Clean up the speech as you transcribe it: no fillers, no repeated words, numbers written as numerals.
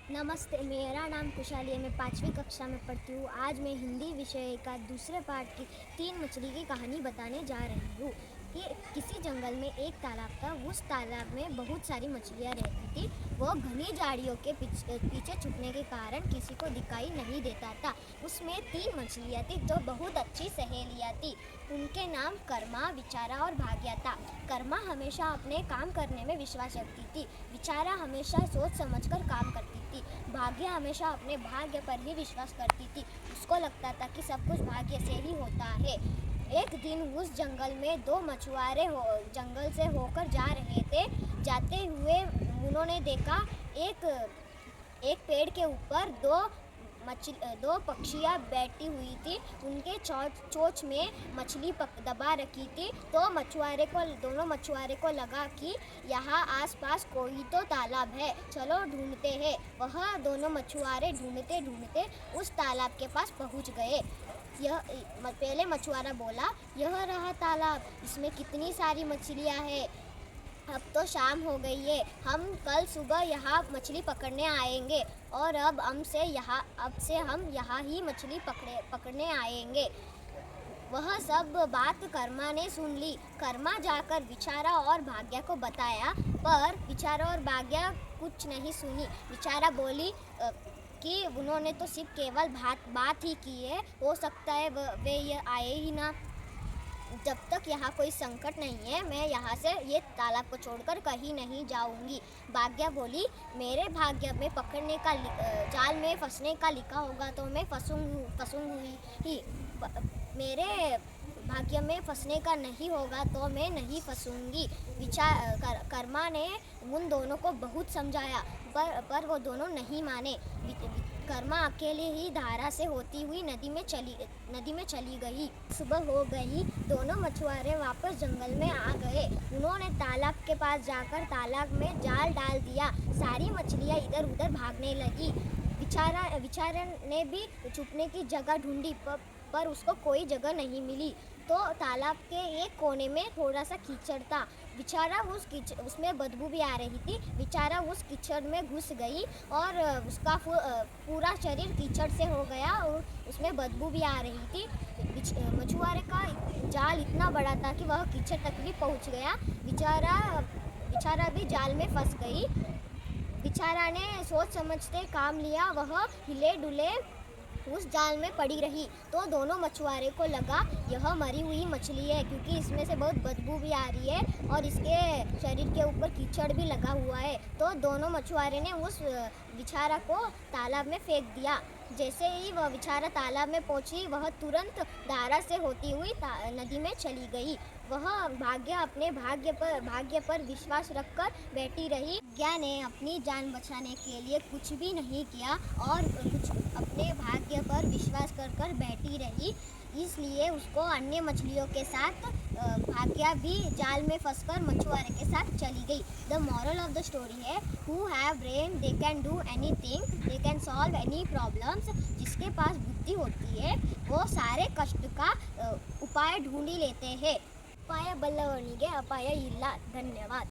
नमस्ते, मेरा नाम खुशहाली है। मैं 5वीं कक्षा में पढ़ती हूँ। आज मैं हिंदी विषय का दूसरे पाठ की 3 मछली की कहानी बताने जा रही हूँ। कि किसी जंगल में एक तालाब था। उस तालाब में बहुत सारी मछलियाँ रहती थी। वो घनी झाड़ियों के पीछे छुपने के कारण किसी को दिखाई नहीं देता था। उसमें 3 मछलियाँ थी जो बहुत अच्छी सहेलियाँ थी। उनके नाम कर्मा, विचारा और भाग्या था। कर्मा हमेशा अपने काम करने में विश्वास रखती थी। विचारा हमेशा सोच समझकर काम करती थी। भाग्य हमेशा अपने भाग्य पर ही विश्वास करती थी। उसको लगता था कि सब कुछ भाग्य से ही होता है। एक दिन उस जंगल में 2 मछुआरे जंगल से होकर जा रहे थे। जाते हुए उन्होंने देखा एक एक पेड़ के ऊपर दो पक्षियाँ बैठी हुई थी। उनके चोंच में मछली दबा रखी थी। तो दोनों मछुआरे को लगा कि यहाँ आसपास कोई तो तालाब है, चलो ढूंढते हैं। वह दोनों मछुआरे ढूंढते ढूंढते उस तालाब के पास पहुँच गए। पहले मछुआरा बोला, यह रहा तालाब, इसमें कितनी सारी मछलियाँ हैं। अब तो शाम हो गई है, हम कल सुबह यहाँ मछली पकड़ने आएंगे और अब से हम यहाँ ही मछली पकड़ने आएंगे। वह सब बात कर्मा ने सुन ली। कर्मा जाकर विचारा और भाग्या को बताया, पर विचारा और भाग्या कुछ नहीं सुनी। विचारा बोली कि उन्होंने तो सिर्फ केवल बात ही की है, हो सकता है वे ये आए ही ना। जब तक यहाँ कोई संकट नहीं है, मैं यहाँ से ये तालाब को छोड़कर कहीं नहीं जाऊँगी। भाग्या बोली, मेरे भाग्य में पकड़ने का जाल में फंसने का लिखा होगा तो मैं फंसूंगी ही। मेरे भाग्य में फंसने का नहीं होगा तो मैं नहीं फंसूंगी। कर्मा ने उन दोनों को बहुत समझाया, पर वो दोनों नहीं माने। कर्मा अकेले ही धारा से होती हुई नदी में चली गई। सुबह हो गई। दोनों मछुआरे वापस जंगल में आ गए। उन्होंने तालाब के पास जाकर तालाब में जाल डाल दिया। सारी मछलियाँ इधर उधर भागने लगी। विचारा ने भी छुपने की जगह ढूंढी, पर उसको कोई जगह नहीं मिली। तो तालाब के एक कोने में थोड़ा सा कीचड़ था। विचारा उसमें बदबू भी आ रही थी। विचारा उस कीचड़ में घुस गई और उसका पूरा शरीर कीचड़ से हो गया और उसमें बदबू भी आ रही थी। मछुआरे का जाल इतना बड़ा था कि वह कीचड़ तक भी पहुंच गया। विचारा भी जाल में फंस गई। विचारा ने सोच समझते काम लिया। वह हिले डुले उस जाल में पड़ी रही। तो दोनों मछुआरे को लगा यह मरी हुई मछली है, क्योंकि इसमें से बहुत बदबू भी आ रही है और इसके शरीर के ऊपर कीचड़ भी लगा हुआ है। तो दोनों मछुआरे ने उस विचारा को तालाब में फेंक दिया। जैसे ही वह विचारा तालाब में पहुंची, वह तुरंत धारा से होती हुई नदी में चली गई। वह अपने भाग्य पर विश्वास रखकर बैठी रही। भाग्या ने अपनी जान बचाने के लिए कुछ भी नहीं किया और कुछ अपने भाग्य पर विश्वास कर बैठी रही। इसलिए उसको अन्य मछलियों के साथ भाग्या भी जाल में फंसकर मछुआरे के साथ चली गई। The moral of the story है, who have brain they can do anything, they can solve any problems. जिसके पास बुद्धि होती है वो सारे कष्ट का उपाय ढूंढ लेते हैं. उपाय बಲ್ಲವನಿಗೆ ಅಪಾಯ ಇಲ್ಲ. ಧನ್ಯವಾದ.